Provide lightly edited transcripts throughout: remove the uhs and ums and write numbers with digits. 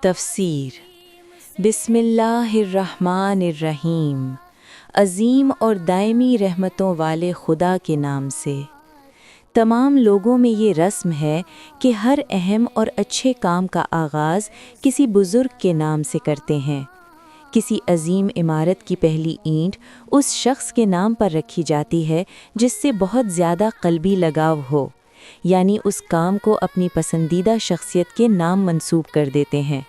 تفسیر بسم اللہ الرحمن الرحیم، عظیم اور دائمی رحمتوں والے خدا کے نام سے۔ تمام لوگوں میں یہ رسم ہے کہ ہر اہم اور اچھے کام کا آغاز کسی بزرگ کے نام سے کرتے ہیں۔ کسی عظیم عمارت کی پہلی اینٹ اس شخص کے نام پر رکھی جاتی ہے جس سے بہت زیادہ قلبی لگاؤ ہو، یعنی اس کام کو اپنی پسندیدہ شخصیت کے نام منسوب کر دیتے ہیں۔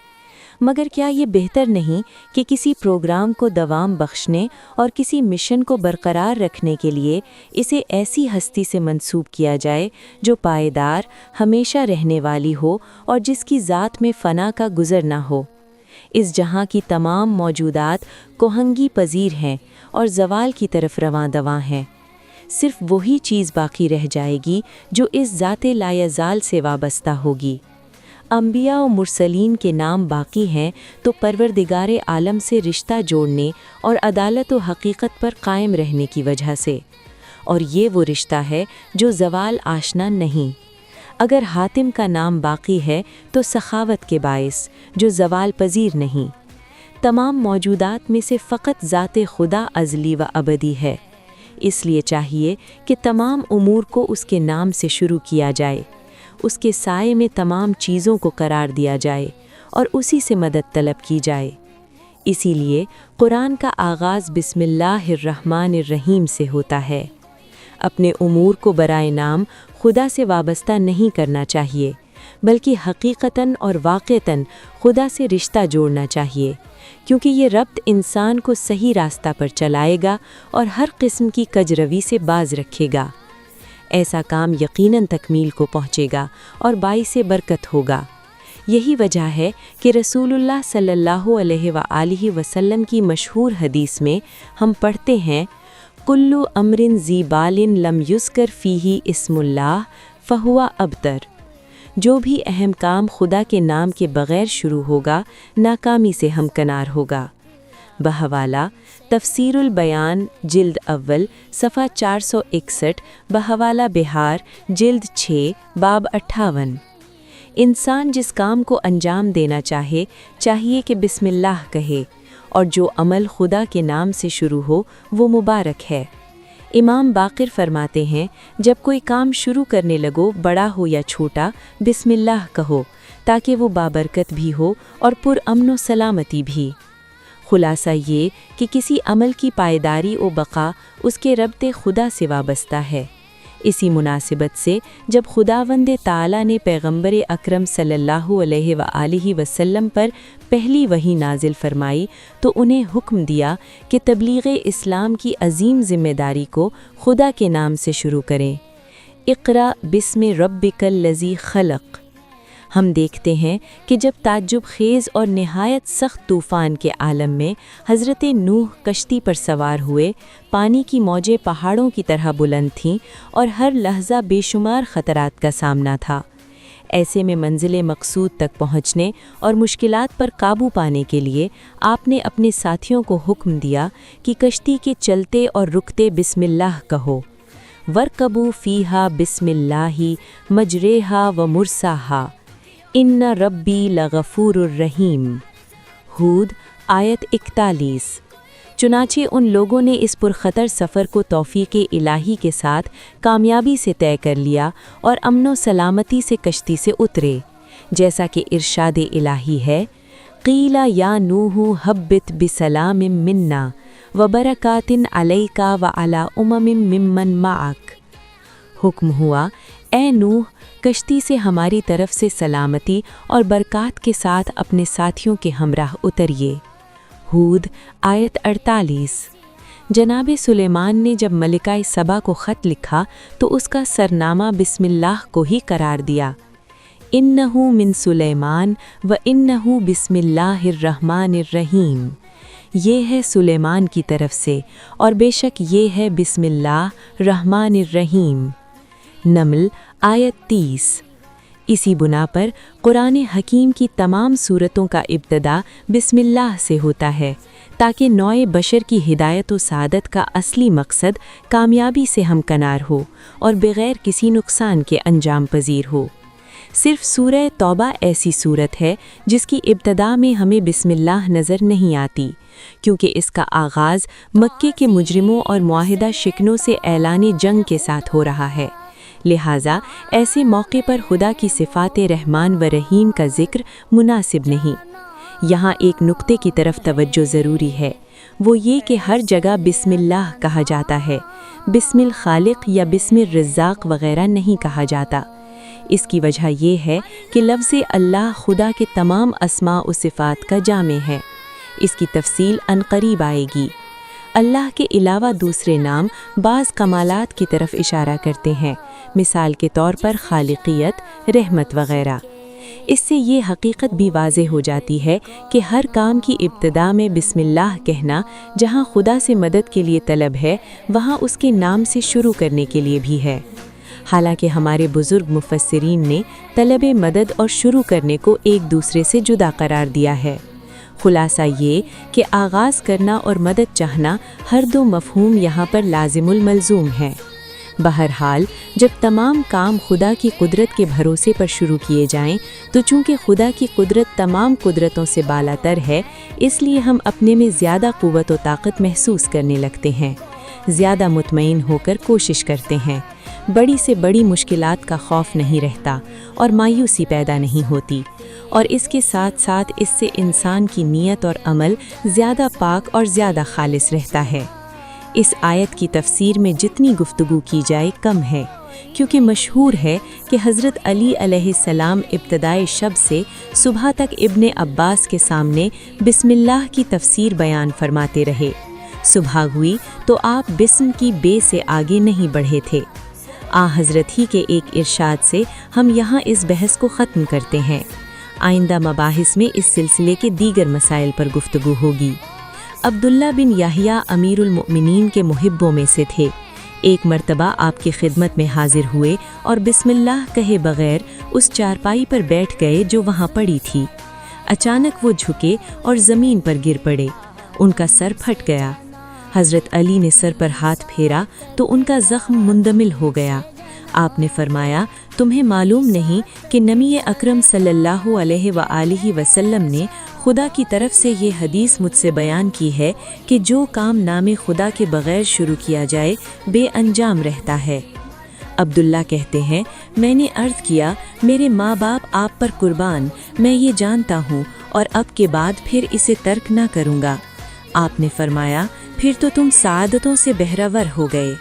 مگر کیا یہ بہتر نہیں کہ کسی پروگرام کو دوام بخشنے اور کسی مشن کو برقرار رکھنے کے لیے اسے ایسی ہستی سے منسوب کیا جائے جو پائیدار، ہمیشہ رہنے والی ہو اور جس کی ذات میں فنا کا گزر نہ ہو؟ اس جہاں کی تمام موجودات کوہنگی پذیر ہیں اور زوال کی طرف رواں دواں ہیں۔ صرف وہی چیز باقی رہ جائے گی جو اس ذات لا یزال سے وابستہ ہوگی۔ انبیاء و مرسلین کے نام باقی ہیں تو پروردگار عالم سے رشتہ جوڑنے اور عدالت و حقیقت پر قائم رہنے کی وجہ سے، اور یہ وہ رشتہ ہے جو زوال آشنا نہیں۔ اگر حاتم کا نام باقی ہے تو سخاوت کے باعث، جو زوال پذیر نہیں۔ تمام موجودات میں سے فقط ذات خدا ازلی و ابدی ہے، اس لیے چاہیے کہ تمام امور کو اس کے نام سے شروع کیا جائے، اس کے سائے میں تمام چیزوں کو قرار دیا جائے اور اسی سے مدد طلب کی جائے۔ اسی لیے قرآن کا آغاز بسم اللہ الرحمن الرحیم سے ہوتا ہے۔ اپنے امور کو برائے نام خدا سے وابستہ نہیں کرنا چاہیے، بلکہ حقیقتاً اور واقعتاً خدا سے رشتہ جوڑنا چاہیے، کیونکہ یہ ربط انسان کو صحیح راستہ پر چلائے گا اور ہر قسم کی کجروی سے باز رکھے گا۔ ایسا کام یقیناً تکمیل کو پہنچے گا اور باعث برکت ہوگا۔ یہی وجہ ہے کہ رسول اللہ صلی اللہ علیہ وآلہ وسلم کی مشہور حدیث میں ہم پڑھتے ہیں، کل امر ذی بال لم یذکر فیہ اسم اللہ فہو ابتر۔ جو بھی اہم کام خدا کے نام کے بغیر شروع ہوگا ناکامی سے ہمکنار ہوگا۔ بحوالہ تفسیر البیان جلد اول صفحہ 461، بحوالہ بہار جلد 6 باب 58۔ انسان جس کام کو انجام دینا چاہیے کہ بسم اللہ کہے، اور جو عمل خدا کے نام سے شروع ہو وہ مبارک ہے۔ امام باقر فرماتے ہیں، جب کوئی کام شروع کرنے لگو، بڑا ہو یا چھوٹا، بسم اللہ کہو، تاکہ وہ بابرکت بھی ہو اور پر امن و سلامتی بھی۔ خلاصہ یہ کہ کسی عمل کی پائیداری و بقا اس کے ربط خدا سے وابستہ ہے۔ اسی مناسبت سے جب خداوند تعالی نے پیغمبر اکرم صلی اللہ علیہ وآلہ وسلم پر پہلی وحی نازل فرمائی تو انہیں حکم دیا کہ تبلیغ اسلام کی عظیم ذمہ داری کو خدا کے نام سے شروع کریں۔ اقرأ بسم ربک الذی خلق۔ ہم دیکھتے ہیں کہ جب تعجب خیز اور نہایت سخت طوفان کے عالم میں حضرت نوح کشتی پر سوار ہوئے، پانی کی موجیں پہاڑوں کی طرح بلند تھیں اور ہر لحظہ بے شمار خطرات کا سامنا تھا۔ ایسے میں منزل مقصود تک پہنچنے اور مشکلات پر قابو پانے کے لیے آپ نے اپنے ساتھیوں کو حکم دیا کہ کشتی کے چلتے اور رکتے بسم اللہ کہو، وَارْكَبُوا فِيهَا بِسْمِ اللَّهِ مَجْرَاهَا وَمُرْسَاهَا ان ربی لغفور الرحیم۔ ہود آیت 41۔ چنانچہ ان لوگوں نے اس پرخطر سفر کو توفیق الہی کے ساتھ کامیابی سے طے کر لیا اور امن و سلامتی سے کشتی سے اترے، جیسا کہ ارشاد الہی ہے، قیل یا نوح ہبط بسلام منا وبرکات علیک وعلی ممن معک۔ حکم ہوا، اے نوح، کشتی سے ہماری طرف سے سلامتی اور برکات کے ساتھ اپنے ساتھیوں کے ہمراہ اتریے۔ ہود آیت 48۔ جناب سلیمان نے جب ملکہ سبا کو خط لکھا تو اس کا سرنامہ بسم اللہ کو ہی قرار دیا، انہ من سلیمان و انہ بسم اللہ الرحمن الرحیم۔ یہ ہے سلیمان کی طرف سے اور بے شک یہ ہے بسم اللہ رحمان الرحیم۔ نمل آیت 30۔ اسی بنا پر قرآن حکیم کی تمام سورتوں کا ابتدا بسم اللہ سے ہوتا ہے، تاکہ نوع بشر کی ہدایت و سعادت کا اصلی مقصد کامیابی سے ہمکنار ہو اور بغیر کسی نقصان کے انجام پذیر ہو۔ صرف سورہ توبہ ایسی صورت ہے جس کی ابتدا میں ہمیں بسم اللہ نظر نہیں آتی، کیونکہ اس کا آغاز مکے کے مجرموں اور معاہدہ شکنوں سے اعلان جنگ کے ساتھ ہو رہا ہے۔ لہٰذا ایسے موقع پر خدا کی صفات رحمان و رحیم کا ذکر مناسب نہیں۔ یہاں ایک نقطے کی طرف توجہ ضروری ہے، وہ یہ کہ ہر جگہ بسم اللہ کہا جاتا ہے، بسم الخالق یا بسم الرزاق وغیرہ نہیں کہا جاتا۔ اس کی وجہ یہ ہے کہ لفظ اللہ خدا کے تمام اسماء و صفات کا جامع ہے۔ اس کی تفصیل عنقریب آئے گی۔ اللہ کے علاوہ دوسرے نام بعض کمالات کی طرف اشارہ کرتے ہیں، مثال کے طور پر خالقیت، رحمت وغیرہ۔ اس سے یہ حقیقت بھی واضح ہو جاتی ہے کہ ہر کام کی ابتدا میں بسم اللہ کہنا جہاں خدا سے مدد کے لیے طلب ہے، وہاں اس کے نام سے شروع کرنے کے لیے بھی ہے۔ حالانکہ ہمارے بزرگ مفسرین نے طلب مدد اور شروع کرنے کو ایک دوسرے سے جدا قرار دیا ہے۔ خلاصہ یہ کہ آغاز کرنا اور مدد چاہنا ہر دو مفہوم یہاں پر لازم الملزوم ہیں۔ بہرحال جب تمام کام خدا کی قدرت کے بھروسے پر شروع کیے جائیں تو چونکہ خدا کی قدرت تمام قدرتوں سے بالاتر ہے، اس لیے ہم اپنے میں زیادہ قوت و طاقت محسوس کرنے لگتے ہیں، زیادہ مطمئن ہو کر کوشش کرتے ہیں، بڑی سے بڑی مشکلات کا خوف نہیں رہتا اور مایوسی پیدا نہیں ہوتی، اور اس کے ساتھ ساتھ اس سے انسان کی نیت اور عمل زیادہ پاک اور زیادہ خالص رہتا ہے۔ اس آیت کی تفسیر میں جتنی گفتگو کی جائے کم ہے، کیونکہ مشہور ہے کہ حضرت علی علیہ السلام ابتدائے شب سے صبح تک ابن عباس کے سامنے بسم اللہ کی تفسیر بیان فرماتے رہے۔ صبح ہوئی تو آپ بسم کی بے سے آگے نہیں بڑھے تھے۔ حضرت ہی کے ایک ارشاد سے ہم یہاں اس بحث کو ختم کرتے ہیں۔ آئندہ مباحث میں اس سلسلے کے دیگر مسائل پر گفتگو ہوگی۔ عبداللہ بن یحییٰ امیر المؤمنین کے محبوں میں سے تھے۔ ایک مرتبہ آپ کی خدمت میں حاضر ہوئے اور بسم اللہ کہے بغیر اس چارپائی پر بیٹھ گئے جو وہاں پڑی تھی۔ اچانک وہ جھکے اور زمین پر گر پڑے، ان کا سر پھٹ گیا۔ حضرت علی نے سر پر ہاتھ پھیرا تو ان کا زخم مندمل ہو گیا۔ آپ نے فرمایا، تمہیں معلوم نہیں کہ نبی اکرم صلی اللہ علیہ وآلہ وسلم نے خدا کی طرف سے یہ حدیث مجھ سے بیان کی ہے کہ جو کام نام خدا کے بغیر شروع کیا جائے بے انجام رہتا ہے۔ عبداللہ کہتے ہیں، میں نے عرض کیا، میرے ماں باپ آپ پر قربان، میں یہ جانتا ہوں اور اب کے بعد پھر اسے ترک نہ کروں گا۔ آپ نے فرمایا، پھر تو تم سعادتوں سے بہرور ہو گئے۔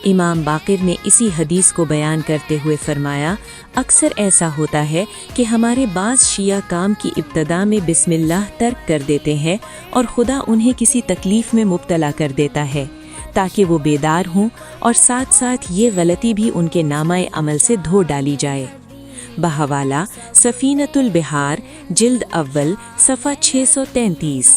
امام باقر نے اسی حدیث کو بیان کرتے ہوئے فرمایا، اکثر ایسا ہوتا ہے کہ ہمارے بعض شیعہ کام کی ابتدا میں بسم اللہ ترک کر دیتے ہیں اور خدا انہیں کسی تکلیف میں مبتلا کر دیتا ہے تاکہ وہ بیدار ہوں، اور ساتھ ساتھ یہ غلطی بھی ان کے نامہ عمل سے دھو ڈالی جائے۔ بحوالہ سفینۃ البحار، جلد اول، صفحہ 633۔